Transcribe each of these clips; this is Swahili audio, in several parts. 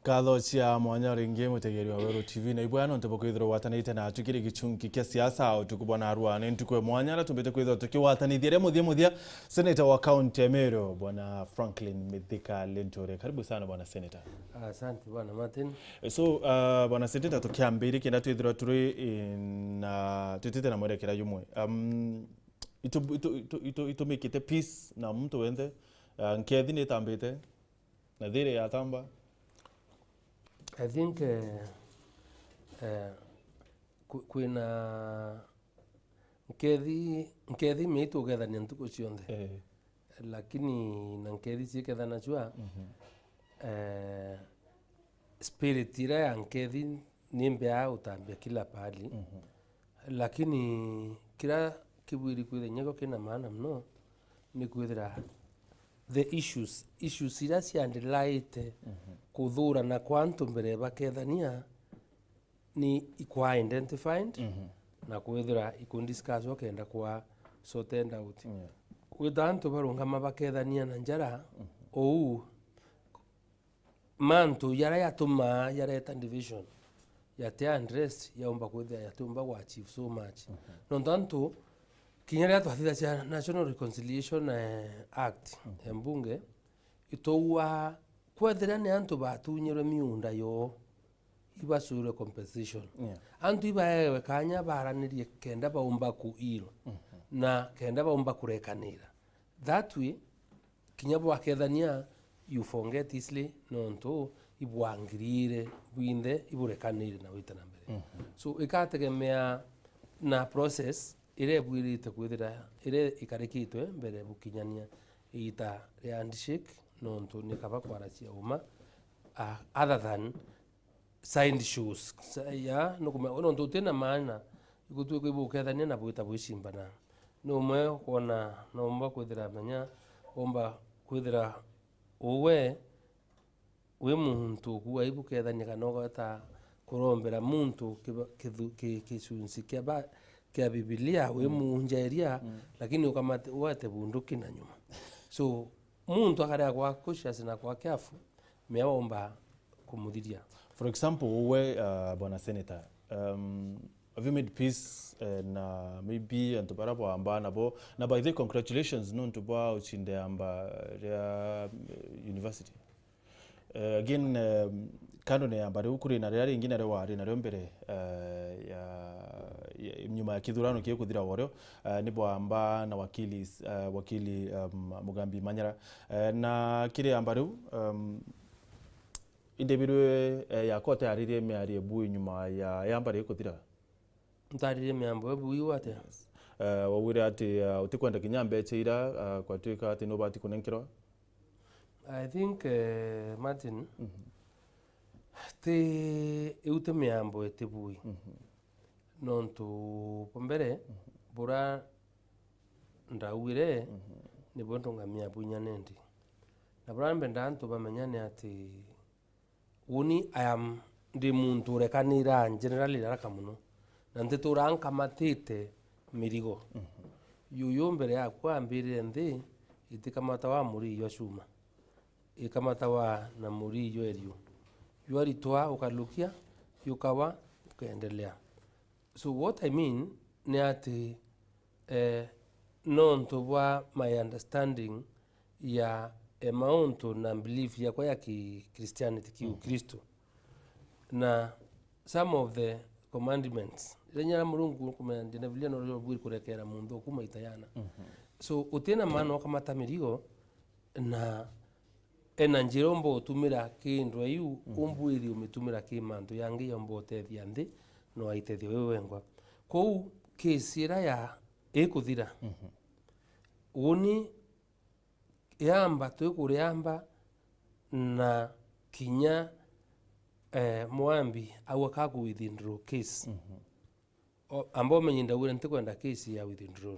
Katho cia mwanya ringi mutegeri wa Meru TV na ibwana ntubo kwithirwo watanite na tukiri Gichunki kia siasa au tukubona arwa ni ntukwe mwanya na tumbete kwithirwo tukiwatanithia muthia senator wa county ya Meru bwana Franklin Mithika Linturi. Karibu sana bwana senator. Asante bwana Martin. So bwana senator tukiambiri kenda twithirwo turi na tutite na mwere kira yumwe ito mikite peace na mtu wende nkethi ni tambite na thire ya tamba. I think kwina nkethi mitu gethania ntuko cionthe lakini na nkethi ciikethana cua spirit ira ya nkethi ni mbea utambia kila pahali lakini kila kibwiri kwithenya kina maana mno ni kwithira the issues ira ciandelaite kuthurana kwa antu mbere bakethania ni ikwa identified na kwithira ikundiscuss okenda kwa sorted out with antu barungama bakethania na njara ou mantu yara yatuma yareta division yate unrest yaumba kwithira yatumba wa achieve so much no tanto kinyara twathitha cha National Reconciliation Act embunge itowa kwethira ni antu batunyirwe miunda yo ibasure compensation antu ibaewe kanya baranirie kenda baumba kuiro na kenda baumba kurekanira that way kinyabo akethania you forget easily nonto ibwangirire bwinde iburekanire na witana mbere so ikategemea na process ire bwirite kwithira ire ikarikitwe mbere bukinyania ita ya handshake nonto ni kaba kwaracia uma other than signed shoes ya no kuma nonto tena maana igutwe kwibukethania na bwita bwicimbana no mwe kona no mba kwithira menya omba kwithira uwe we muntu kuwa ibukethania kana gota kurombera muntu kicunci kia Biblia we munjeria lakini ukamate wate bunduki na nyuma so muntu akarea kwa cautious na kwa careful meomba kumudhiria. For example we bwana senator have you made peace na maybe antubarapo amba na by the congratulations no ntuba uchinde amba ya university again kando ne amba ukuri na rari ingine rewari na mbere ya nyuma ya kithurano kiyo kuthira woryo nibo amba na wakili Mugambi Manyara na kire amba riu indebirwe ya kote aririe mearie bui nyuma ya amba riu kuthira ntaririe meambo bui wate wawire ati utikwenda kinyambe cheira kwa twika ati no bati kunenkirwa. I think Martin te eute meambo etebui nonto pombere bura ndawire ni bondo ngamia bunyanendi na brambe ndanto bamenyane ati uni I am ndi muntu rekanira generally raka muno nante turanka matite mirigo yuyo mbere yakwa ambire ndi itikamata wa muri yo shuma ikamata wa na muri yo elio yuari toa ukalukia yukawa ukaendelea. So what I mean ni ati non to wa my understanding ya amount na belief ya kwa ya ki Christianity ki Ukristo na some of the commandments renya Mulungu kumendina vile no bwiri kurekera mundu kuma itayana so utena mano kama tamirigo na enanjirombo tumira kindwe yu umbwiri umetumira kimandu yangi yombo tethia ndi no aitethio wewe ngwa kou kesira ya ekuthira uni yamba twikuriamba na kinya mwambi au akaku withdraw case ambo menyinda ure ntikwenda case ya withdraw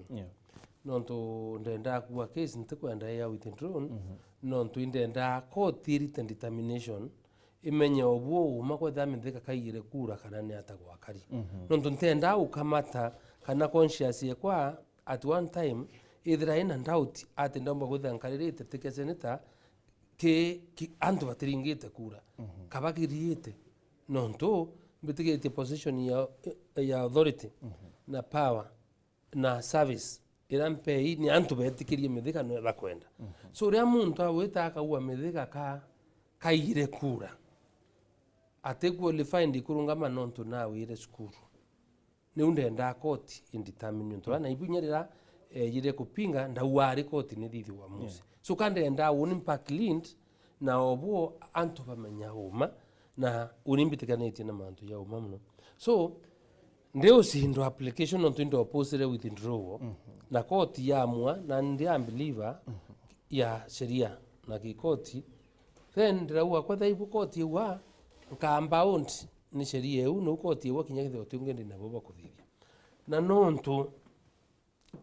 nonto ndenda kuwa case ntikwenda ya withdraw nonto indenda court written determination imenye obuo umako dhamithika kaigire kura kana ni atagwa kari nonto ntenda ukamata kana conscious yekwa at one time either in and out at ndomba kuthankarire tetike senator ke antu batiringite kura kabagiriite nonto bitigite position ya authority na power na service irampei ni antu betikirie Mithika no bakwenda so ria muntu awita akaua Mithika kaire kura ate qualified kurungama nonto na wire skuru ni undenda koti indeterminate to na ibunyerera yire kupinga ndawari koti ni thithi wa musi so kandenda woni mpaklint na obo antu bamenya homa na unimbitikanite na mantu ya homa muno so ndio sindo application on to opposite withdraw na koti ya amua na ndia believer ya sheria na kikoti then ndirauga kwa thaibu koti wa compound ni sheria eu no koti wa kinyagithe otungende na boba kuthithia na nontu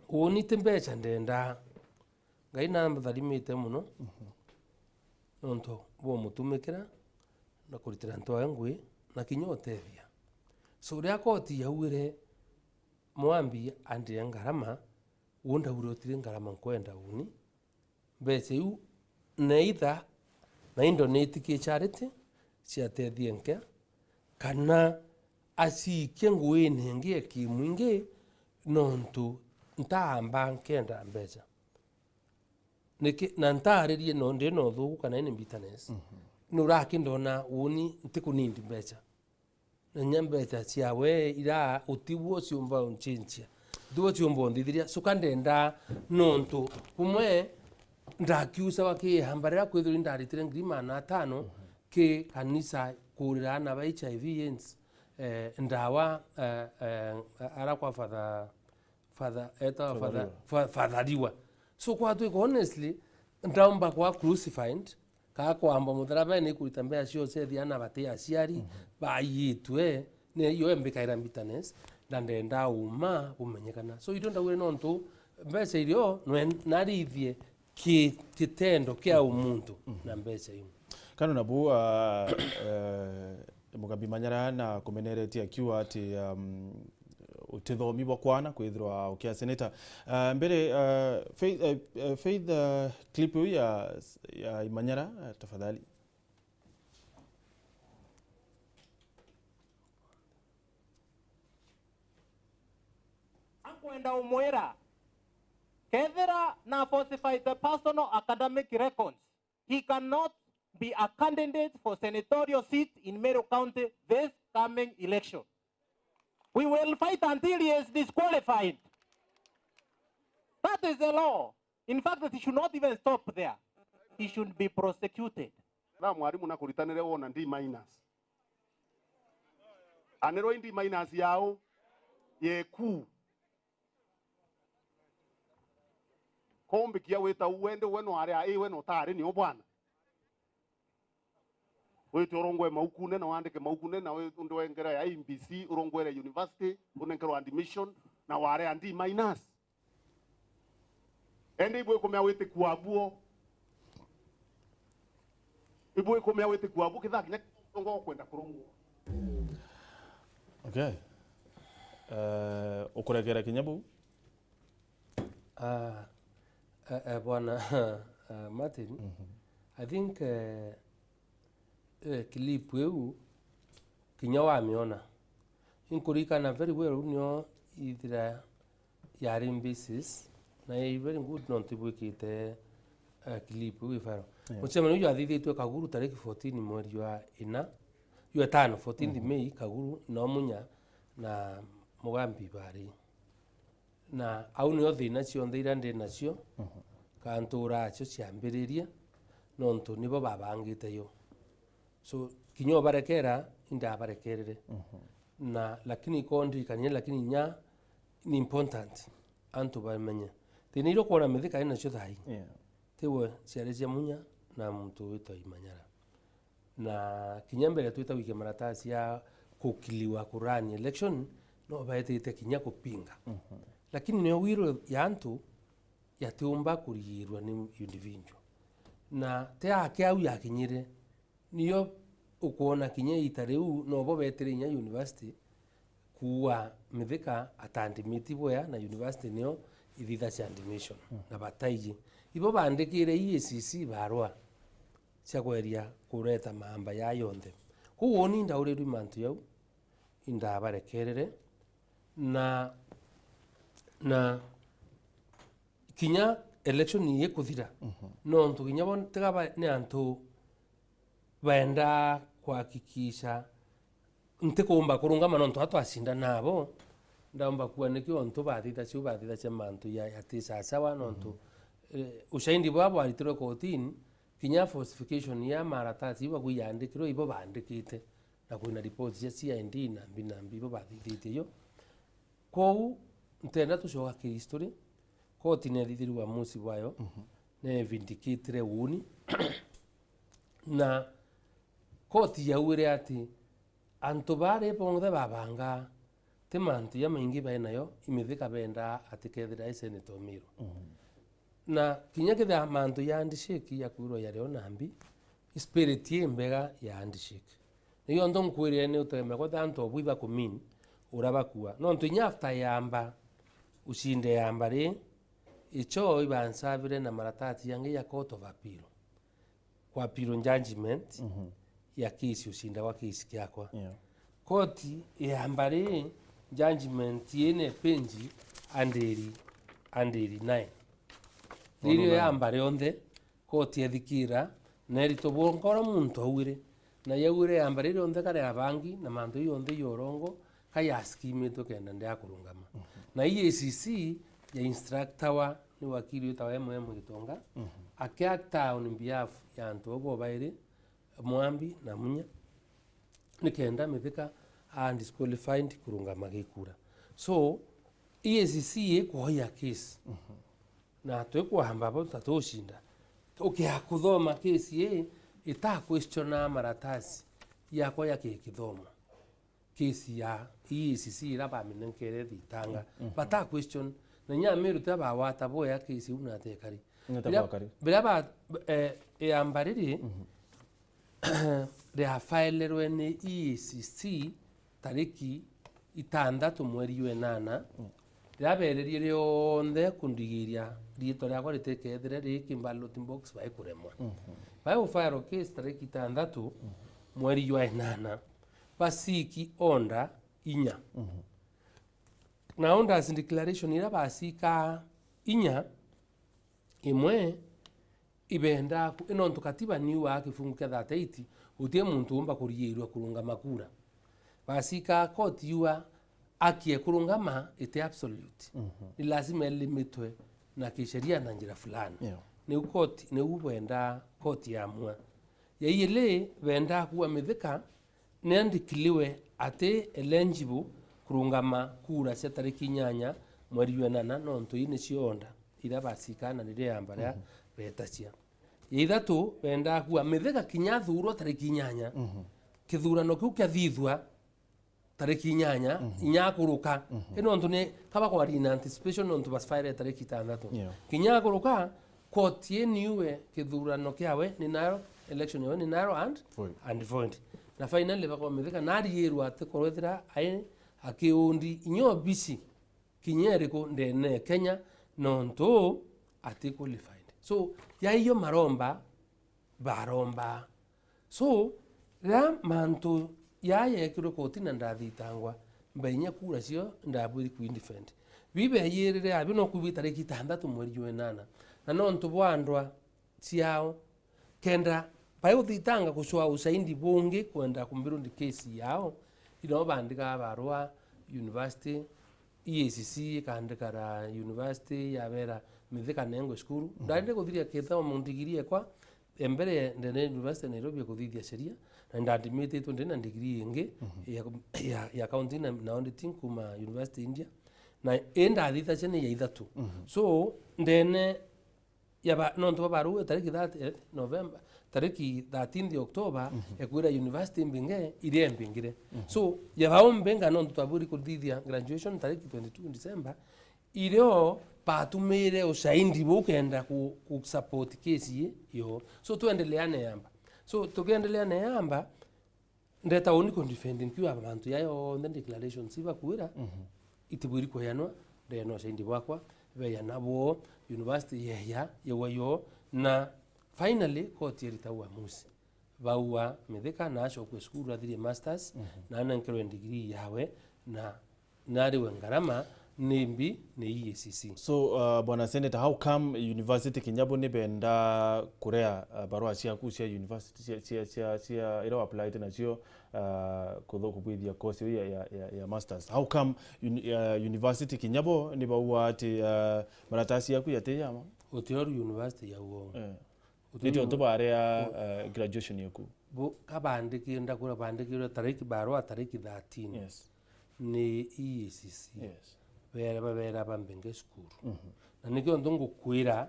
unite mbecha ndenda ngai na mbatharimite muno nontu bo mutumikira na kuritira ntoa ngui na kinyotethia so ria koti yaugire mwambi andi ngarama wonda urotire ngarama kwenda uni mbeca iu neitha na indonate ki charity ciatethie nke kana asikie ngui nenge kimwingi nontu ntaamba nkenda mbeca niki na ntaririe no ndi no thugu kana ni bitterness nuraki ndona uni ntikunindi mbeca na nyambeca ciawe ira utibuo ciumba unchinchia duo ciumba ndithiria sukandenda nontu umwe ndakiusa wakihambara kwithuri ndaritire ngirima na 5 ke kanisa kurira na ba HIV AIDS ndawa ara kwa father so kwa tu honestly ndaomba kwa crucified ka kwamba mutharaba ni kuritambea cio cethiana bate aciari bayitwe ne yo embikaira bitterness ndenda uma bumenyekana so indo ndawire nontu mbeca irio narithie kitendo kia umuntu na mbeca iu kana nabu mugambi manyara na kumeneretia akiwa ati utithomi bwa kwana kwithirwa ukia senator mbere faith clip ya Imanyara tafadhali akwenda umwira kethira na falsify the personal academic records he cannot be a candidate for senatorial seat in Meru County this coming election. We will fight until he is disqualified. That is the law. In fact, that he should not even stop there. He should be prosecuted. Na mwarimu na kuritanire wona D minus. Anero indi minus yao yeku. Kombe kia weta uende weno area weno tare ni obwana. Wetu urongwe maukune na wandike maukune na we ndo ngera ya MBC urongwere university unenkero admission na ware andi minus ende ibwe komya wete kuabuo kitha kinya ngo kwenda kurongwo okay ukuregera kinyabu bwana Martin I think clip eu kinya wa miona inkurikana very well unyo ithira yari basis na very good non tibwikite clip eu ifaro muchema no yathithitwe kaguru tariki 14 mweri wa ina yo 5 14 Mei kaguru no munya na mugambi bari na au nio thina cio nthira ndi nacio kantura cio ciambiriria nontu nibo babangite yo so kinyo barekera inda barekerere na lakini kondi kanye lakini nya ni important antu bamenye tiniro kora Mithika ina cio thai tewe ciarecia munya na muntu wito Imanyara na kinyambere twita wiki maratasi ya kukiliwa kurani election no baetete kinya kupinga lakini ni wiro ya antu yatumba kurigirwa ni individual na te ake au yakinyire niyo ukuona kinye itareu no bo betirinya university kuwa Mithika atandimiti boya na university niyo ithitha cia admission na bataiji ibo bandikire EACC barwa cia kweria kureta maamba ya yonthe koguo ni ndauriru mantu yau indabarekerere na kinya election ye kuthira no ntu kinya bon tegaba ne antu baenda kuhakikisha ntikumba kurungama no ntu atwasinda nabo ndaomba kuwa nikio ntu bathitha cia mantu ya tisa sawa no ntu ushaindi bwabo alitirwe kotini kinya falsification ya maratasi iba kuyandikirwo ibo bandikite na kuna report cia CID na binambi ibo bathithite yo kou ntenda tucoka kihistory koti nethithirwa musi bwayo ne vindicate uni na koti yaure ati antu bare pongthe babanga te mantu ya maingi bainayo imithika benda ati kethira Senator Meru na kinya ketha mantu ya handshake ya kwirwo ya leo nambi spirit mbega ya handshake niyo ndo nkwire ne uteme ko tanto bwiba kumini urabakua no ntu after yamba ushinde yamba ri icho ibansabire na maratati yange ya court of appeal kwa appeal judgment ya kesi ushinda wa kesi kyakwa koti yamba ri judgment yene penji anderi 9 Lirio yamba rionde koti ethikira neri tobongora muntu awire na yaure yamba rionde kare abangi na mantu yonde yorongo kaya scheme to kenda ndia kurungama na EACC ya instructor wa ni wakili utawa Gitonga akiakta on behalf ya antu obo baire mwambi na munya nikenda Mithika undisqualified kurungama gikura so EACC ekuhoya case na twikuhamba bo tatoshinda ukiakuthoma kesi ita questiona maratasi yakwa ya kithomo kesi ya EACC raba minenkere thitanga bata question na nya Meru taba wata boya kesi una tekari bila ambariri they have filed when EACC tariki itandatu mweri wenana yabererie rionde kundigiria rito rya kwa ritekethire riki ballot box bai kuremwa bai ufaro case tariki itandatu mweri wenana basiki onda inya na onda as declaration ira basika inya imwe ibenda ino ntukatiba niwa kifungu kia 38 utie muntu umba kuriyirwa kurunga makura basika court yua akie kurungama ite absolute ni lazima limitwe na kisheria na njira fulani ni court ni ubenda court ya mwa ya ile benda kuwa Mithika niandikiliwe ate eligible kurungama kura cia tariki 8 mweri wa 8 no ntu ine cionda ira basikana nire yambara betacia ya ithatu benda kuwa Mithika kinya thurwo tariki 8 kithurano kiu kathithwa tariki 8 inya kuruka ino ntu ni kaba kwa in anticipation no ntu basfire tariki 6 kinya kuruka court yeniwe kithurano kiawe ni nayo election yawe ni nayo and void na finally bakwa Mithika nariyirwa ate korethira ai akiundi inyo bisi kinyeriko ndene Kenya no ntu ati qualified so ya hiyo baromba so ra mantu ya yekiro koti na ndathitangwa mbenya kura cio ndabwiri ku independent bibe yirire abi no kubita tariki 6 mweri wa 8 na no ntu bwandwa ciao kenda bai uthitanga kucwa usaindi bungi kwenda kumbirundi kesi yao ino bandika barua university EACC kandikara university ya vera Mithika nengo skuru ndande kuthiria kitha mundigirie kwa embere ndene university Nairobi kuthithia sheria na ndadimite tu ndena degree ingi ya accounting na auditing kuma University India na enda thitha chene ya ithatu so ndene ya no ndo baru tariki 30 November tariki 13 October ekwira university mbinge ire mbingire so ya baombenga no tutaburi kuthithia graduation tariki 22 December ileo patumire usaindi bukenda ku support case yo so tuendeleane yamba so tukiendeleane yamba ndeta oni kon defending kiwa abantu yayo the declaration siba kuira itiburi ko yanwa de no saindi bakwa be yanabo university yeya yewayo na finally court yerita uamuzi baua Mithika na acokwe cukuru athirie masters na nankerwe degree yawe na nariwe ngarama nimbi ni EACC. So bwana senator, how come university kinyabo ni benda kurea barua ciaku cia university cia ira apply tena cio kutho kubithia course ya masters? How come university kinyabo ni baua ati maratasi yaku yate yama Otioru university ya uo ndio to bare graduation yaku bo kabandiki ndakura bandiki tariki barua tariki 13 yes ni EACC yes vera bambenge skuru na nikyo ndongo kwira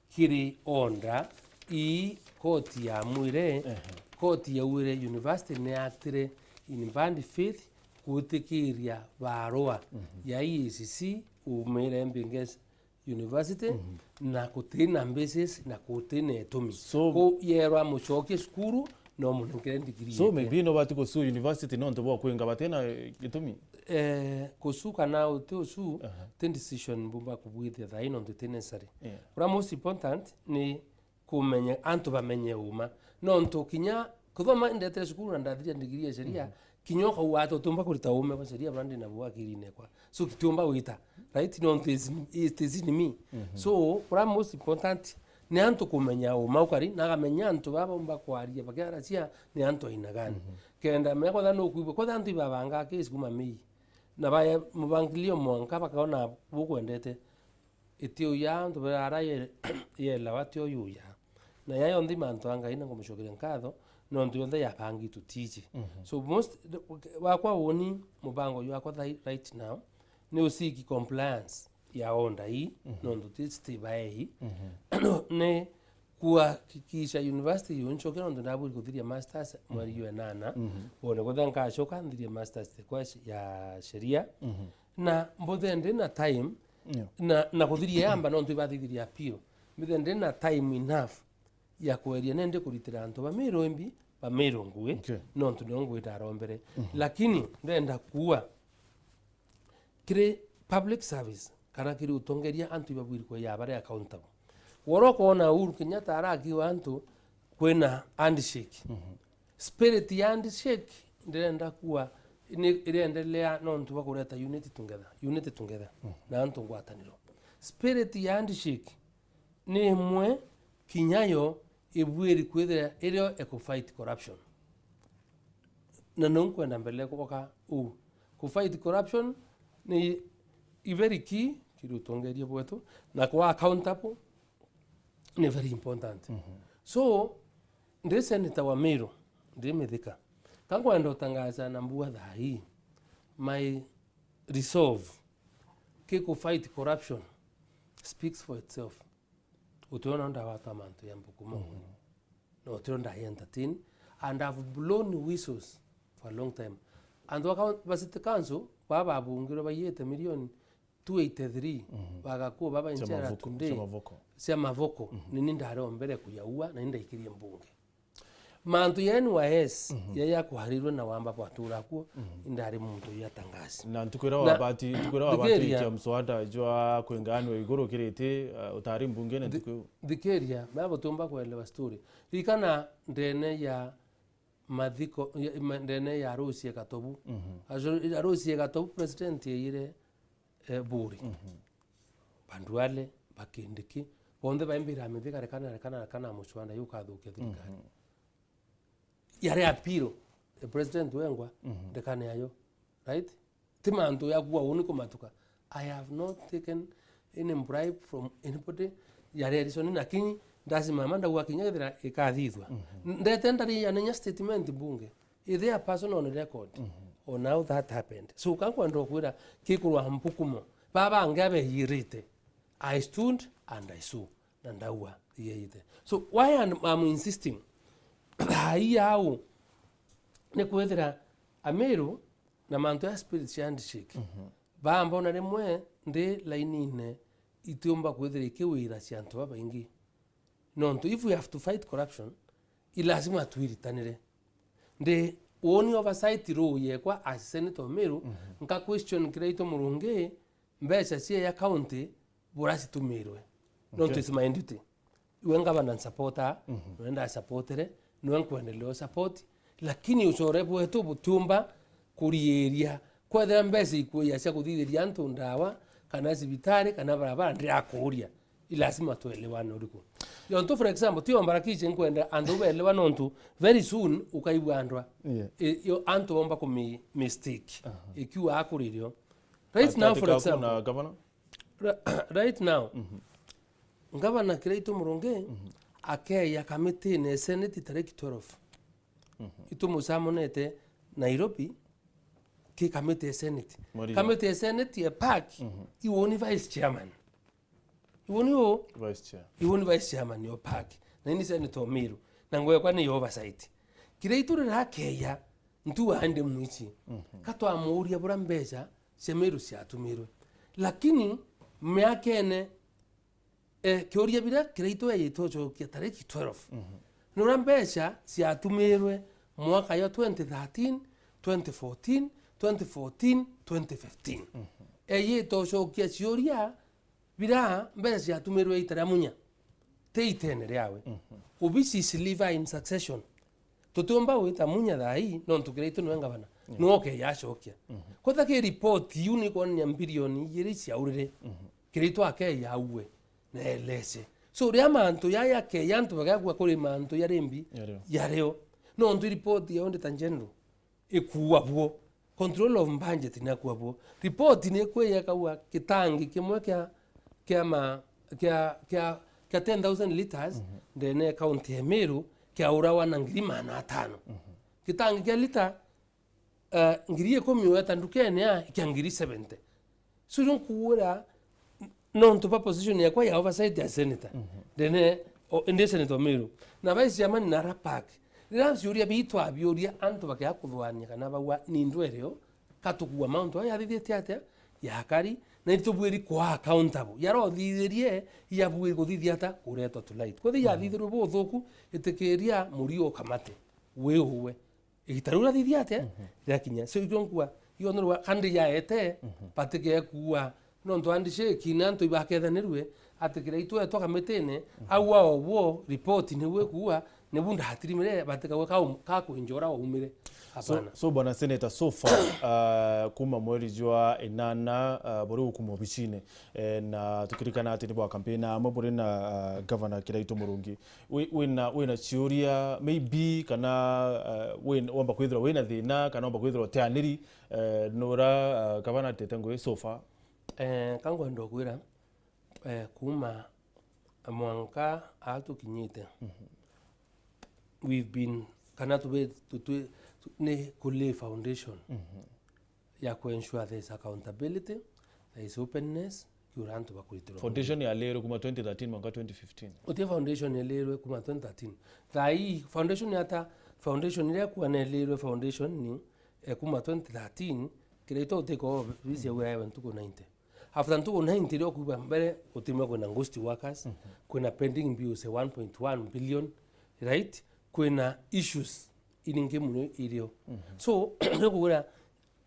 kiri onda I koti ya mwire koti ya wire university ne actire in band faith kutikiria barua ya EACC umire mbinges university na kutina basis na kutina etumi ko yerwa muchoke skuru no munengere degree so maybe no batiko su university no ndo kwenga batena etumi kusuka na utu ten decision bumba kubwithia tha ino ndo necessary ura most important ni kumenya antu bamenye uma no ndo kinya kuthoma ndete skuru na ndathiria degree ya sheria kinyoka wato tumba kurita ume kwa sheria brandi na bwakiri nekwa so kitumba wita right no is me so ura most important ni antu kumenya uma ukari na gamenya antu baba umba kwaria bagara cia ni antu aina gani kenda me kwa thano kuibo kwa antu babanga kesi kuma mi na baya mubangilio mwanka bakaona bukwendete itio ya antu bara ye la watio yuya na yayo ndi mantu anga ina ngomshokire nkatho no ndu yonde ya bangi tutiji so most wakwa woni mubango yakwa right now ni usiki compliance ya onda hii no ndu titi bae ne kuwa kikisha university yonchokera ndo ndaburi kuthiria masters mwari yuenana wone kuthanka choka ndhirie masters kwa ya sheria na mbodende na time na kuthiria yamba no ndu ibathiria appeal mbodende na time enough ya kweria nende kuritira antu ba Meru mbi ba Meru ngwe no ndu ndongwe darombere lakini ndenda kuwa kire public service kana kiri utongeria antu ibabwiri kwa ya bare accountable woro kona Uhuru Kenyatta arakiwa antu kwena handshake spirit ya handshake ndenda kuwa irendelea no ntu bakureta unity together na antu ngwataniro spirit ya handshake ni mwe kinyayo ibwiri kwithira irio eco fight corruption na nonkwenda mbele koka ku fight corruption ni very key kirutongeria bwetu na kwa accountable ni very important so ndi senator wa Meru ndi Mithika kangwa ndo tangaza na mbua thai my resolve ku fight corruption speaks for itself utona nda wata mantu ya mbukuma no utona entertain and have blown whistles for a long time and account basit council baba bungiro bayete milioni 283 bagakuwa baba inchera tunde cia mavoko nini ndaro mbere kuyaua na inda ikirie mbunge mantu yenu wa NYS ya kuharirwe na wamba patura ku indari muntu yatangasi na tukwira wabati ya mswada jwa kwenganwe igoro kirete utari mbunge na tukyo dikeria babo tumba kuelewa story ikana ndene ya madhiko ndene ya Rusi ya Katobu Rusi ya Katobu president yire buri banduale bakindiki bonde baimbira Mithika rekana muchwanda yukathuke thirikari yare apiro the president wengwa dekane yayo right timandu yakuwa uniko matuka I have not taken any bribe from anybody yare addition nakini ndasi mamanda wa kinyethira ikathithwa ndetendari yanenya statement bunge is there a person on record or now that happened so kankwa ndo kwira kikurwa mpukumo baba ngabe yirite I stood and I saw nandawa yeyite so why I'm insisting haiau ne kwethira Meru na manto ya spirit handshake bamba na rimwe ndi line ine itiumba kwethira ikiwira ciantu baba ingi nonto if we have to fight corruption ilazima tuiritanire ndi woni oversight role yekwa as senator Meru nka question kireito murunge mbesa cie ya county burasi tumirwe not is my duty iwe ngavana supporter nenda supportere niwe kwendelea support lakini usore bwetu butumba kurieria kwethera mbesi ikuya cia kuthithiria antu ndawa kana cibitari kana barabara ndiakuria ilasima tuelewane uriku yonto for example tio mbarakije nkwenda andu belewa nontu very soon ukaibwa andwa yo antu bomba ku mistake ikiwa akuririo right now for example governor right now ngavana Kiraitu Murungi akeya kamiti ne senate tariki 12 itumusamonete Nairobi ki kamiti ya senate kamiti ya senate ya park iwoni vice chairman iwoni vice chairman yo park na ni senator Meru na ngoya kwa ni oversight Kiraitu rakeya ntu ande mwichi katwa muria bura mbeca cia Meru cia tumirwe lakini meakene kioria bira Kiraitu yitocho kia tariki 12 nura mbeca cia tumirwe mwaka ya 2013 2014 2014 2015 yitocho kia cioria bira mbeca cia tumirwe itara munya teitene riawe ubisi siliva in succession tutumba wita munya thai non Kiraitu no ngavana no ke yacokia kotha ke report unicorn ya bilioni yiri cia urire Kiraitu ake yawe na elese so ria mantu ya ke yantu bagagwa kuri mantu ya rembi ya reo no ndu report ya onde tanjendo ikuwa bwo control of budget na kuwa bwo report ni kwe ya kawa kitangi kimwe kya 10,000 liters ndene county ya Meru kya urawa na ngirima na 5 kitangi kya lita ngiriye komi weta ndukene ya kya ngiri 70 so don't kuura non to position ya kwa ya oversight ya senator ndene inde senator Meru na vice chairman na rapak Rams yuria bitwa biuria antu bakya kuthwania kana bagwa ni ndwereo katukuwa mount ya thithite atia ya kari na itubwiri kwa accountable yaro thithirie ya bwiri guthithia ta kureto to light kwa thia thithiru bo thuku itikiria murio kamate we huwe igitarura thithia atia yakinya so idonkwa yonurwa kandi ya ete patike kuwa no ndo andishe kinanto ibakethanirwe atikira itwe toka metene au wo report ni we kuwa ne bunda hatirimire bateka ka kuinjora wa umire hapana so bwana senator so far kuma mweri jwa enana bori ukumo bicine na tukirikana ati ni campaign amabore na governor Kiraitu Murungi wina chiuria maybe kana womba kwithira wina thina kana womba kwithira teaniri nora governor tetengo so far kango ndo kwira kuma mwanka atukinyite we've been kana to ne kule foundation ya ku ensure there is accountability, there is openness yurantu bakulitiro foundation ya lero kuma 2013 mwaka 2015 ote foundation ya lero kuma 2013 thai foundation yata foundation ile ku na lero foundation ni kuma 2013 Kiraitu uteko visi ya wewe ntuko 90 after ntuko 90 leo kuba mbele utimwa kuna ghost workers kuna pending bills 1.1 billion right kuna issues ininge muno ilio so rekura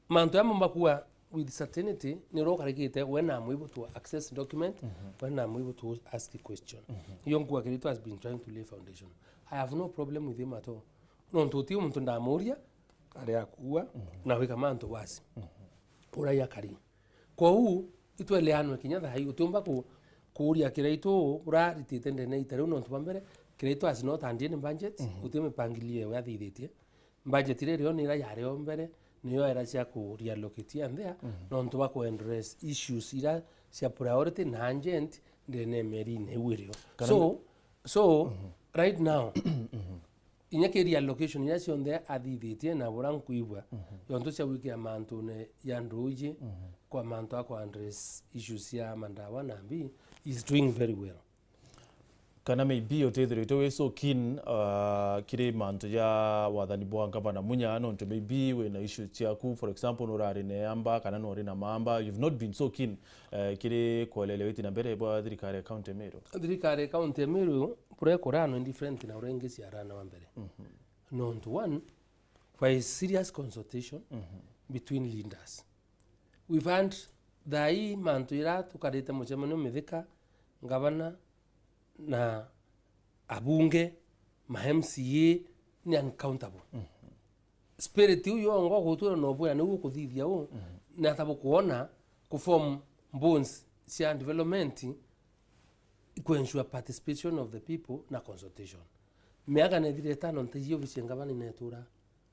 manto yamamba kuwa with certainty ni rokarigite when I'm able to access document when I'm able to ask the question yonku Kiraitu has been trying to lay foundation I have no problem with him at all no ntoti umuntu ndamuria kare akuwa na wika manto wasi uraya kari kwa huu itweleanwe kinyatha hayo tumba kuria Kiraitu ura rititende ne itare no ntubambere Kiraitu has not handed in budget utime pangilie wa thithitie budget ile rio nira yareo mbere niyo era cia ku reallocate and there no ntuba ku address issues ira cia priority na agent ndene meri ne wirio so right now inyake reallocation ira cio ndea athithitie na buran kuibwa yonto cia wiki ya mantu ne yanduje kwa mantu akwa address issues ya mandawa na mbi is doing very well kana maybe otethirite we so keen kire manto ya wathani bwa gavana munya no to maybe we na issue ciaku for example no rari ne amba kana no rina mamba you've not been so keen kire kwelelewiti na mbere bwa thirikari account Meru pure korano different na urenge cia rana wa mbere no to one for a serious consultation between leaders we've had dai manto ira tukarite mucemano Mithika gavana na abunge ma MCA ni uncountable spirit uyo ngo gutura no bwana ni gukuthithia u na tabo kuona ku form bonds cia development ku ensure participation of the people na consultation miaka na thire tano ntajio bicengabani netura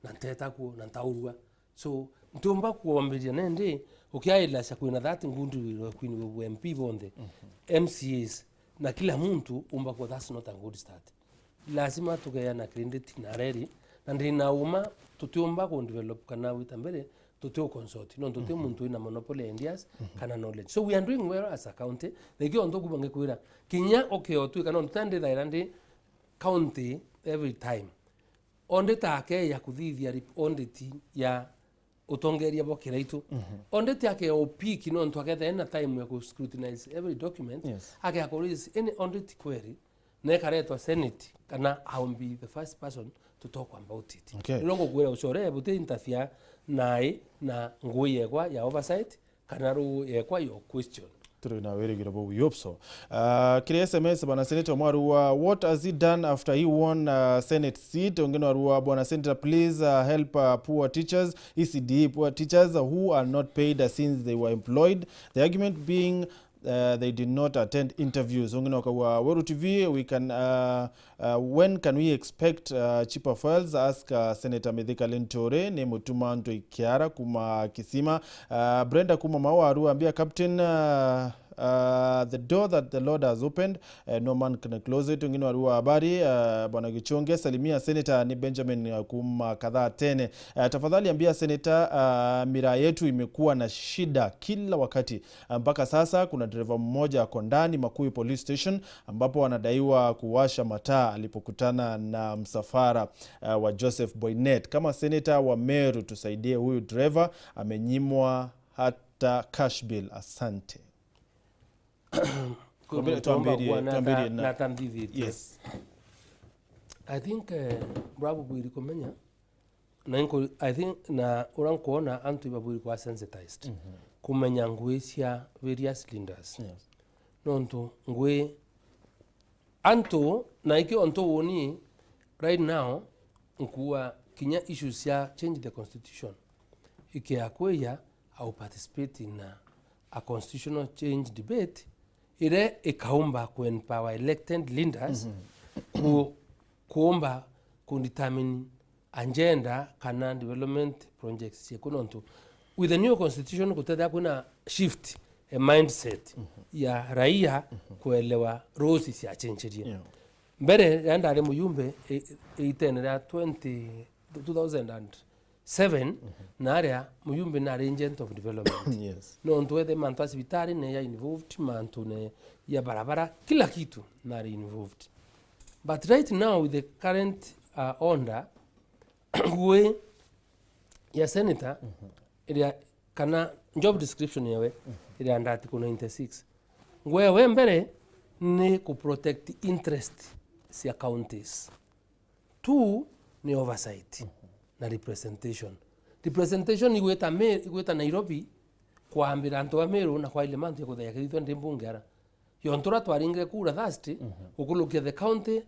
na nteta ku na ntaurua so ntumba kuomberia nende ukiaila cha kuina that ngundu ro kwini MP bonde MCAs na kila mtu umba kwa that's not a good start lazima tugeana credit na reri na ndina uma tutiomba ku develop kana wita mbere tutio consult no tutio muntu ina monopoly ideas kana knowledge so we are doing well as a county they go ndo kubange kuira kinya okay otu kana ntande dairande county every time onde take ya kuthithia audit ya utongeria bokera itu audit yake OP kino ntwa getha na time ya ku scrutinize every document ake akorisi any audit query ne karetwa senate kana I will be the first person to talk about it longo gwera ushore buti interfere nai na ngui yekwa ya oversight kana ru yekwa yo question turu na weri girabo we hope so kile SMS bwana senator Mwarua what has he done after he won senate seat ongeno Mwarua bwana senator please help poor teachers ECD poor teachers who are not paid since they were employed the argument being they did not attend interviews ongeno kwa Weru TV we can when can we expect cheaper files ask Senator Mithika Linturi ne mutuma ndo ikiara kuma kisima Brenda kuma Mawaru ambia captain the door that the Lord has opened no man can close it ongeno Mwarua habari bwana Gichunge salimia senator ni Benjamin kuma kadhaa tene tafadhali ambia senator miraa yetu imekuwa na shida kila wakati mpaka sasa kuna dereva mmoja ako ndani Makuyu police station ambapo anadaiwa kuwasha mataa alipokutana na msafara wa Joseph Boynet kama senator wa Meru tusaidie huyu driver amenyimwa hata cash bill asante yes I think bravo bwiri komenya na I think na urang kuona antu babwiri kwa sensitized kumenya ngui cia various leaders nonto ngui antu na iki onto woni right now nkuwa kinya issues ya change the constitution iki akweya au participate in a constitutional change debate ile ikaomba ku empower elected leaders kuomba kudetermine agenda kana development projects yekunonto with the new constitution kutada kuna shift a mindset ya raia kuelewa roles ya change mbere yanda ale muyumbe itenera 2007 na area muyumbe na agent of development yes no ntwethe mantu asibitari ne ya involved mantu ne ya barabara kila kitu na involved but right now with the current order we ya senator ile kana job description yawe ile under article 96 ngwe mbere ni ku protect interest cia counties two ni oversight na representation igweta Nairobi kwambira antu wa Meru na kwa ile mantu ya kuthaya kithwa ndi mbungera yontora twaringire kura thasti ukulukia the county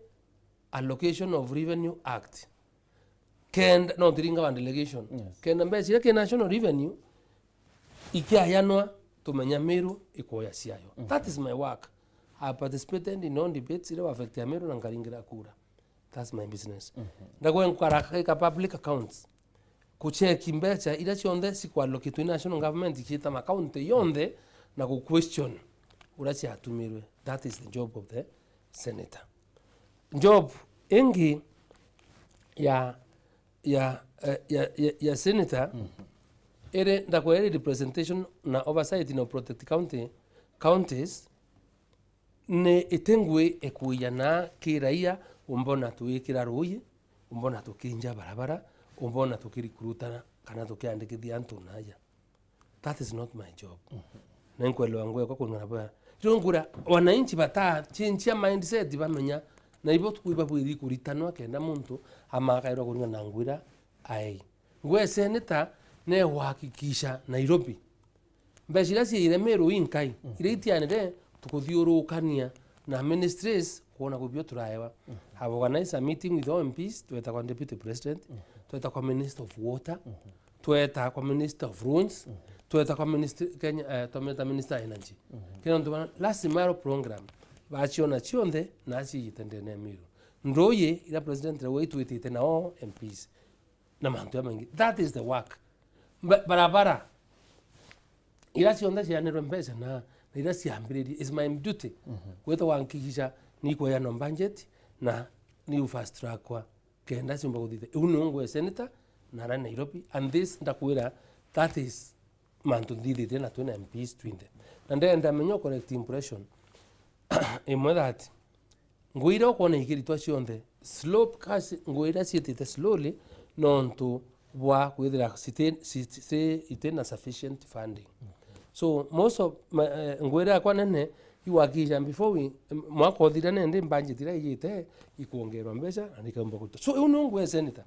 allocation of revenue act kenda no tiringa wa delegation kenda mbeci ke national revenue ikiayanwa tumenya Meru ikoya ciayo that is my work I participated in non debates ile affect ya Meru na ngaringira kura that's my business ndagwe nkaraka public accounts kucheki mbecha ila chionde sikwallocate national government kita account yonde na ku question urachi atumirwe that is the job of the senator job engi ya senator ere ndakwere representation na oversight na protect counties ne itengwe ekuya na kiraia umbona tuikira ruyi umbona tukinja barabara umbona tukirikurutana kana tukiandikithia antu naja that is not my job nenkwelewa ngwe kwa kuna bwa rongura wananchi bata chinchia mindset bamenya na ibo tukuiba bwiri kuritanwa kenda muntu amakairwa kuringa na ngwira ai ngwe senator ne uhakikisha Nairobi mbeshira si ile Meru inkai ile itianire tukuthiurukania na ministries kuona kubio turaewa have organized a meeting with all MPs tweta kwa deputy president tweta kwa minister of water tweta kwa minister of roads tweta kwa minister Kenya tweta minister energy kino ndo last mile program bachiona chionde na achi yitendene Meru ndoye ila president rewe twitite na all MPs na mantu mengi that is the work barabara ila chionda chianero mpesa na ila siambiri is my duty weto wankikisha niko ya no budget na ni fast track kwa kenda simba kuthite unungu senator na ra Nairobi and this ndakwira that is mantu ndithite na twina MPs twinde na ndenda menyo correct impression imwe that ngwira ukona ikiritwa cionthe slope kasi ngwira ciitite slowly nontu bwa kwithira itena sufficient funding so most of ngwira kwa nene iwakisha before we mwaka uthira nende budget ira igite ikuongerwa mbeca na nikambo kuto so uno ngwe senator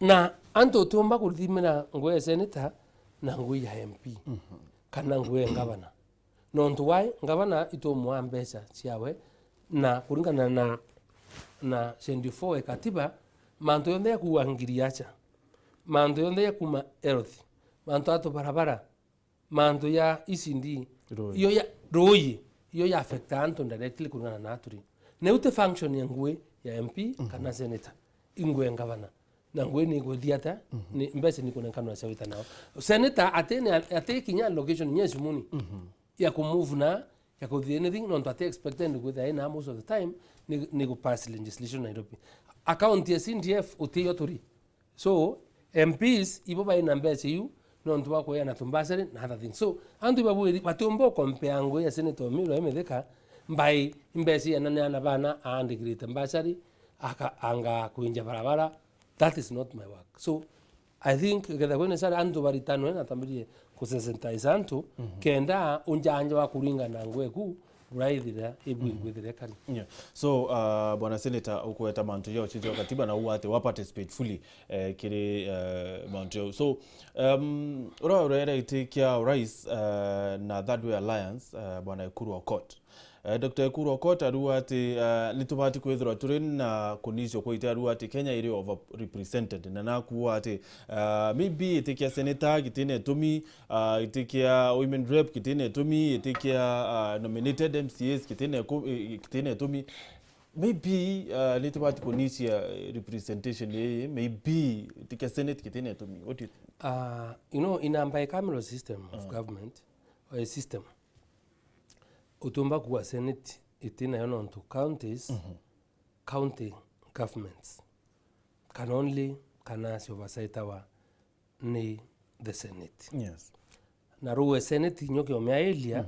na anto tumba kurithimira ngwe senator na ngwe ya MP kana ngwe ngavana nontu wai ngavana itomwa mbeca ciawe na kuringana na 74 katiba manto yonde ya kuangiriacha manto yonde ya kuma health manto ato barabara manto ya isindi iyo ya royi iyo ya affect anto directly kuringana na aturi ne ute function ya ngwe ya MP kana senator ingwe ngavana na ngwe ni gothiata ni mbeca ni kuna kanwa cawita nao senator atene kinya location nyesi muni ya kumove na ya kuthi anything non tate expected with the na most of the time ni go pass legislation Nairobi account ya CDF utiyo turi so MPs ibo ba ina mbeca yu non tuwa ko yana tumbasere na other things so andu babu batumbo compare ngo ya senator Meru Mithika mbai mbeca ya nana bana and great ambassador anga kuinja barabara that is not my work so I think getha kwene sara andu baritano na tambirie kusensitize antu kenda unjanja wa kuringana ngweku uraithira ibwithire kani so bwana senator ukweta mantu yao chiti katiba na uwate wa participate fully kiri mantu yao so ura itikia rais na that way alliance bwana Ekuru Okot Dr. Ekuru Okot aruati litubati kwethira turi na kunisho kwa ite aruati Kenya iri over represented na nakuwa ati maybe itikia senator kitine tumi itikia women rep kitine tumi itikia nominated MCAs kitine tumi maybe litubati kunisha representation maybe itikia senate kitine tumi what do you think you know in a bicameral system of government or a system utumba kuwa senate itina yono onto counties county governments can only kanasi oversight our ni the senate yes na ruwe senate nyoke omeaelia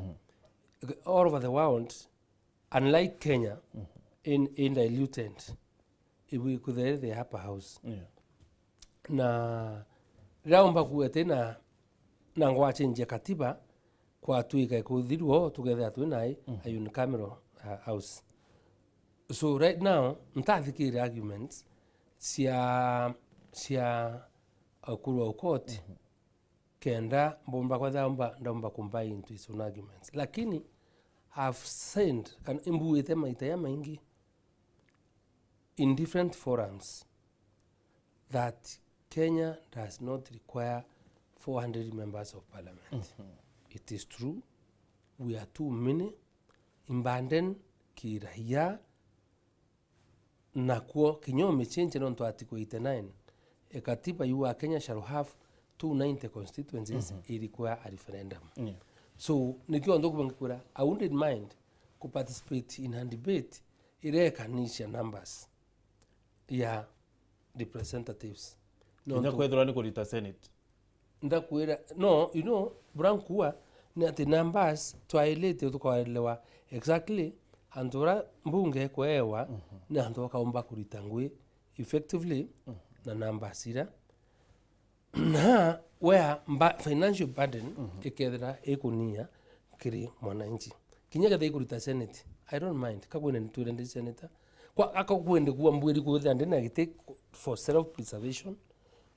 all over the world unlike Kenya in diluted if we could the upper house na raumba kuwete na ngwa change katiba kwa tuika kuthirwo together twinai a unicameral house so right now ntathikira arguments cia Ekuru Okot kenda bomba kwa ndamba combine into his own arguments lakini have sent kan imbuite maitaya maingi in different forums that Kenya does not require 400 members of parliament. It is true, we are too many. Imbanden kirahia na kuo kinyome change non to article 89. A katiba you are Kenya shall have 290 constituencies it require a referendum. So nikiwa ndo kubangikura I wouldn't mind to participate in a debate irekanisha numbers ya representatives. Nda kwethira ni kurita senate. Nda kwera no you know brankuwa na the numbers twailete tukaelewa exactly andora mbunge kwewa na ando kaomba kurita ngwe effectively na numbers ira na where financial burden ikethira ikunia kiri mwananchi kinyega they kurita senate I don't mind kakwene nitwende senator kwa akakwende kuwa mbwiri kuthira ndina gite for self preservation.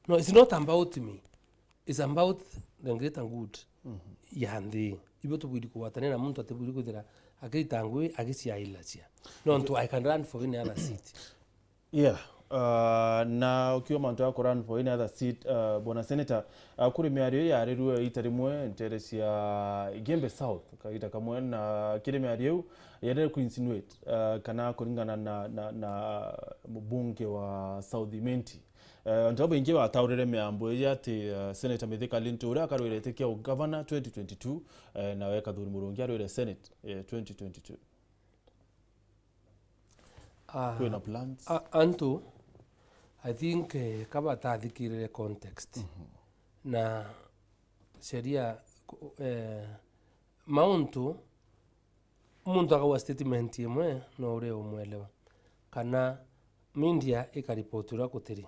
No, it's not about me. It's about the greater good. Yandi. Ibo to budi kuwatane na muntu atebudi kuthira akita ngui agiciailacia nontu I can run for any other seat. Yeah. Na ukiwa mantu ya run for any other seat, bwana senator, kuri miario ya ariru itarimwe nteresi ya Gembe South kaita kamwe na kire miario ya kuinsinuate kana kuringana na mbunge wa South Imenti. Ntobo ingi bataurire miambo yati Senator Mithika Linturi akarwirete kia governor 2022 na weka thuri murungi arwire Senate 2022. Kuna plans? Anto, I think kaba tathikirire context na sheria mauntu muntu akawa statement imwe no ure umwelewa kana media ikaripotura kutiri.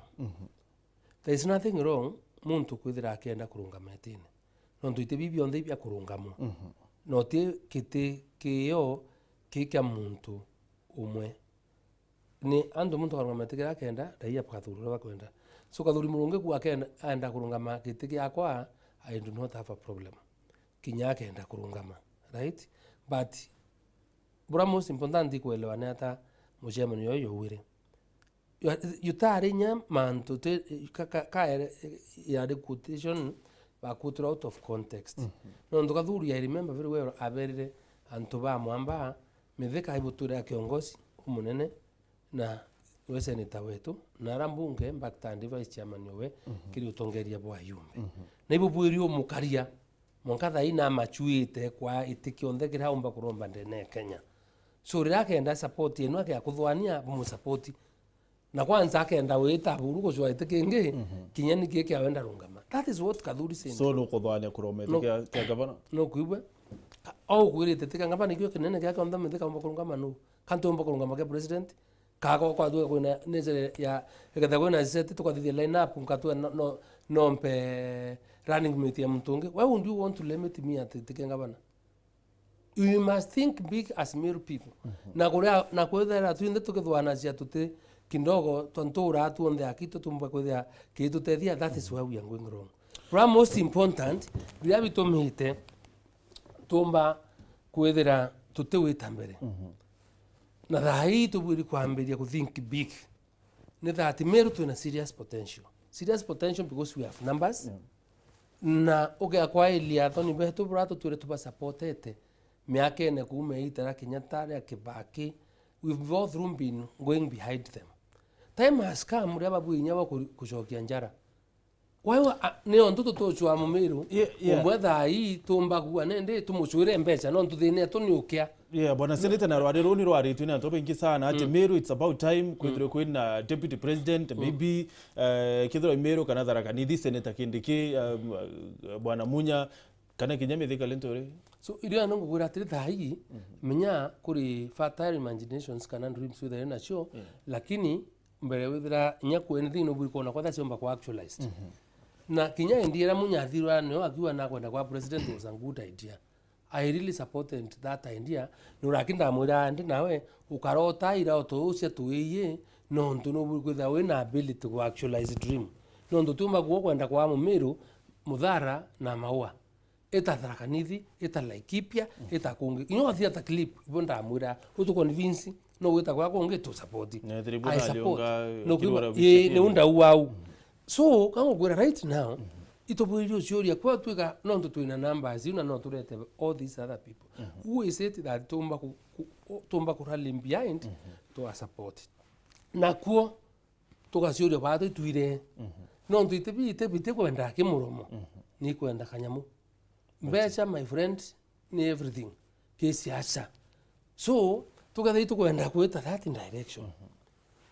There is nothing wrong muntu kwithira akienda kurungama etine nontu ite bibio ndai bya kurungamo no ti kiti kiyo kika muntu umwe ni andu muntu karungama etike akenda daia pakathurura bakwenda so kathuri murungi ku akenda anda kurungama kiti yakwa I do not have a problem kinya akenda kurungama, right? But bura most important kuelewa ni hata mujema ni yoyo wire yutarinya mantu te ka ya reputation ba put out of context. No ndoka thuri I remember very well aberire antu ba mwamba Mithika ibutura ya kiongozi umunene na we senator wetu na rambunge mbakitandi vice chairman yowe kiri utongeria bwa yumbe na ibubuirio mukaria monkatha ina machuite kwa itikionde kira umba kuromba ndene Kenya so rirakenda support yenu ake akuthwania mu support na kwanza akenda wita buru gocwa itikingi kinyani kike awenda rungama. That is what kathuri said. So no kuthwania kuroma itikia governor no kuibe au kwirite tika ngamba nikyo kinene kyake onda Mithika umba kurungama no kanto umba kurungama ke president kago kwa duwe kuna nezere ya ekatha kuna sete tukathithia line up nkatwe no mpe running mate ya mtungi. Why would you want to limit me at tika ngabana? You must think big as Meru people. Na kwethera tuinde tukithwana cia tuti kindogo tontura tuonde akito tumba kwethia kitu tethia. That is where we are going wrong. But most important we have to meet tumba kwethera tuti witambere. Na thai tubiri kwambiria ku think big. Ni that Meru tuna serious potential. Serious potential because we have numbers. Na kwa ilia thoni betu brato ture tuba supportete. Miake ne kume itara Kenyatta Kibaki. We've both room been going behind them. Time has come reba buinya wa kushokia njara. Wao ne onto tochwa mu Meru. Umwetha hii tumba kuwa nende tumuchwire mbecha no ntuthine tuniukia. Yeah, bwana senator na rwari rwari na tobe ingi sana ati Meru it's about time kwithire kwina deputy president maybe kithiro Meru kana tharaka nithi senator kindiki bwana Munya kana kinya Mithika Linturi. So irio anongo gwira atiri thai menya kuri fertile imaginations kana dreams with na show lakini mbere withira nya kwene no buri kona kwa thasiomba kwa actualized. Na kinya endira Munya thirwa no akiwa na kwenda kwa president was a good idea. I really supported that idea. Nurakinda mwira ndi nawe ukarota ira otocia tuiye no ntu no buri kwitha wina ability to actualize dream. No ntu tumba kwenda kwa mu Meru muthara na maua. Eta Tharakanithi, eta Laikipia, eta Kungi. You know what the clip ibonda amura utu convince no weta kwa konge to support. I support. No ne unda uau. So kama gwera right now itobuirio theory kwa twika no ntu twina numbers una no turete all these other people. Who is it that tumba ku rally behind to support. Na kuo tugaciurio bado twire. No ntu ite kwenda kimuromo. Ni kwenda kanyamu. Mbecha my friend ni everything kesiasa so tugathe tukwenda kweta that in direction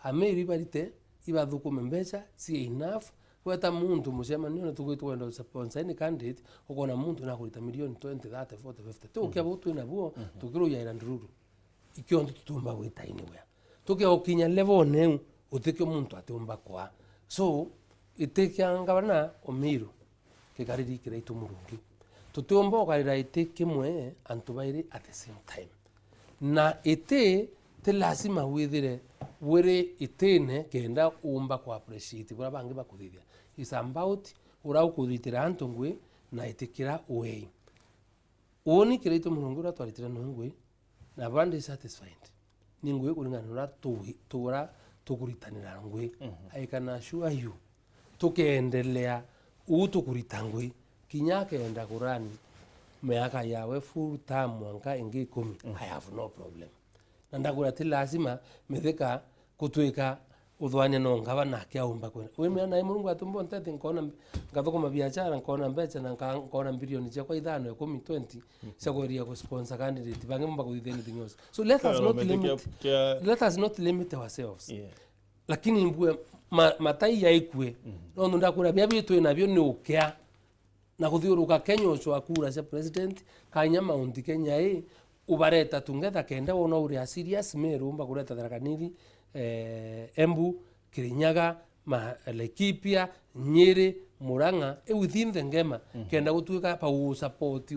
Ameru barite ibadhukume mbecha si enough kweta muntu musema niona tukwenda sponsor ni candidate ukona muntu na kulita milioni 20 30 40 50 tukia butu na buo tukiro ya irandururu ikyo tutumba weta anywhere tukia okinya level neu utikyo muntu atumba kwa so itekia ngabana Meru kikariri kiraitu murungi tutumba ukarira ite kimwe antu bairi at the same time na ite te lazima wire itene kenda umba kwa appreciate bora bangi bakuthithia is about ura ukuthitira antu ngwe na itikira uwei oni kiraitu murungu ra twaritira no ngwe na bandi satisfied ningwe kulingana na tura tukuritanira ngwe I can assure you tukiendelea utukuritangwe kinya kenda kurani meaka yawe full term mwaka ingi 10 I have no problem na ndagura ti lazima Mithika kutwika uthwania no ngava na kia umba kwena we mena na Mungu atumbo ntete nkona ngathoko mabiashara nkona mbecha na nkona bilioni cia kwa 5 10 20 cia kuria ku sponsor candidate bange mumba ku anything else so let us not limit ourselves lakini mbue matai ya ikwe no ndakura bia bitu na bio ni ukia na kuthiuruka Kenya ucio akura cia president kanya Mount Kenya ubareta tungetha kenda wona uri serious Meru mba kureta Tharaka-Nithi Embu Kirinyaga Laikipia Nyeri Murang'a within the ngema kenda gutuika pa support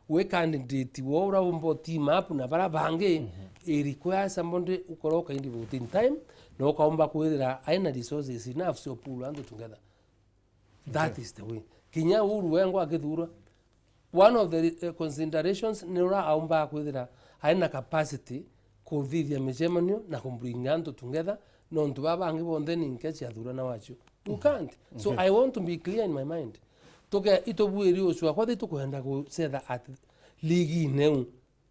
we candidate wo ura umbo team up na bara bange require somebody ukoroka in voting time no kaomba kuithira aina resources enough so pull and together that is the way kinya uru wengo akithura one of the considerations nira aomba kuithira aina capacity kuthithia micemanio na kumbring and together no ntu baba angi bonde ninkechi athura na wacho you can't so I want to be clear in my mind toke itobuiri ucwa kwa thitu kuenda kusetha at ligi neu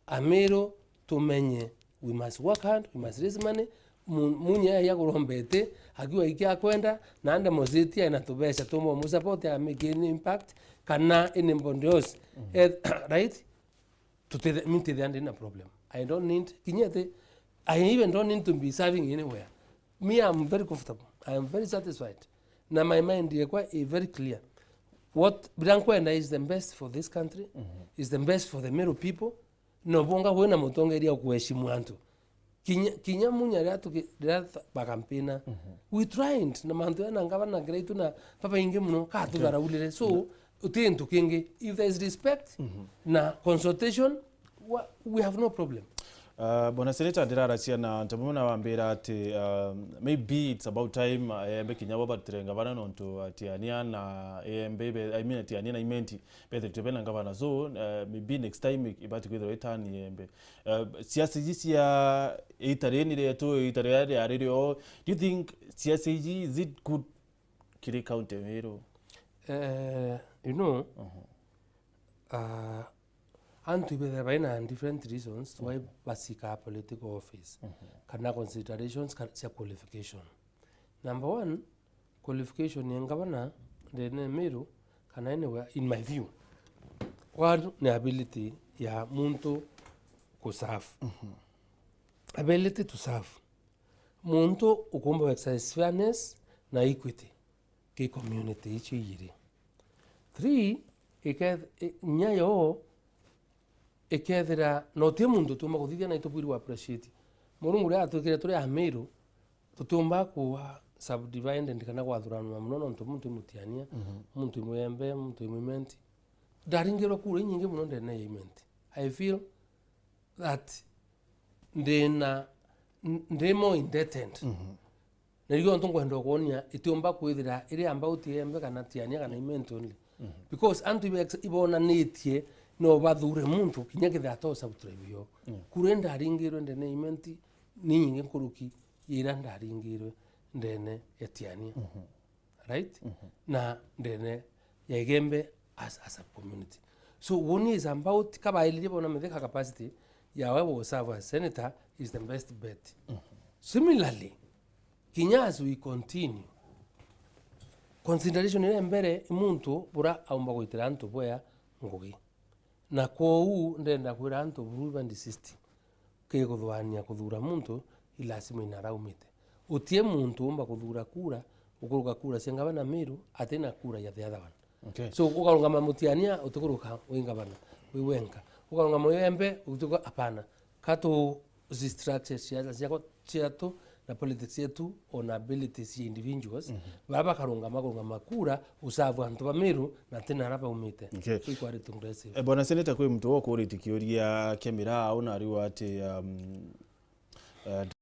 amero tumenye we must work hard we must raise money munya ya kurombete akiwa ikia kwenda na ande mozitia ina tubesha tumo mu support ya make an impact kana in bondios right to meet the end in a problem I don't need kinyete I even don't need to be serving anywhere me I'm very comfortable I am very satisfied na my mind is very clear what Brankwenda is the best for this country is the best for the Meru people no bonga wena mutongeria kuheshimu antu kinya munya ratu bakampena we tried na mantu na ngava na great na papa inge muno ka tu baraulire so utentu kinge if there is respect na consultation we have no problem. Bona Senator ndirarachia na ntamuna wambira ati maybe it's about time embe kinyabo batrenga bana nonto atiania na embe I mean atiania na imenti bethe tupena ngavana so maybe next time ibati kwithira return embe siasa ya itareni leto itare arerio do you think siasa is it good kile county Meru you know and to be there different reasons why basika political office kana considerations kana qualification. Number one, qualification ya ngavana ndene Meru kana anywhere in my view one ni ability ya muntu kuserve ability to serve muntu ukumba exercise fairness na equity ke community ichi yiri 3 nyayo ekethira no te mundu tuma kuthithia na itubwiri wa appreciate murungu ria atukire turi Meru tutumba ku subdivide ndikana gwathurana muno no muntu mutiania muntu mwembe muntu mwimenti daringiro kure nyingi muno ndene ya imenti I feel that ndemo indebted nerigo ntongwenda kuonia itumba kwithira iri amba utiembe kana tiania kana imenti only because antu ibona nitie no bathure muntu kinya kithato sabutrebio kurenda ringiro ndene imenti ni nyingi nkuruki ira ndaringiro ndene etiania right na ndene yegembe as a community so one is about kabaili bona Mithika capacity ya wewe serve as senator is the best bet similarly kinya as we continue consideration ile mbere muntu bura aumba kuitira antu boya ngugi na kou ndenda kwira antu buru ndi system ke kuthwania kuthura muntu ilasima inaraumite utie muntu umba kuthura kura ukuruka kura sengaba na Meru atena kura ya the other one so ukarunga mamutiania utukuruka wingabana wiwenka ukarunga moyembe utuko apana kato structures ya chiato na politics yetu on abilities ya individuals baba karunga makura usavu antu ba Meru na tena rapa umite iko ari tungresi bona Senator kwe mtu wako uritikioria kemira au na riwa ati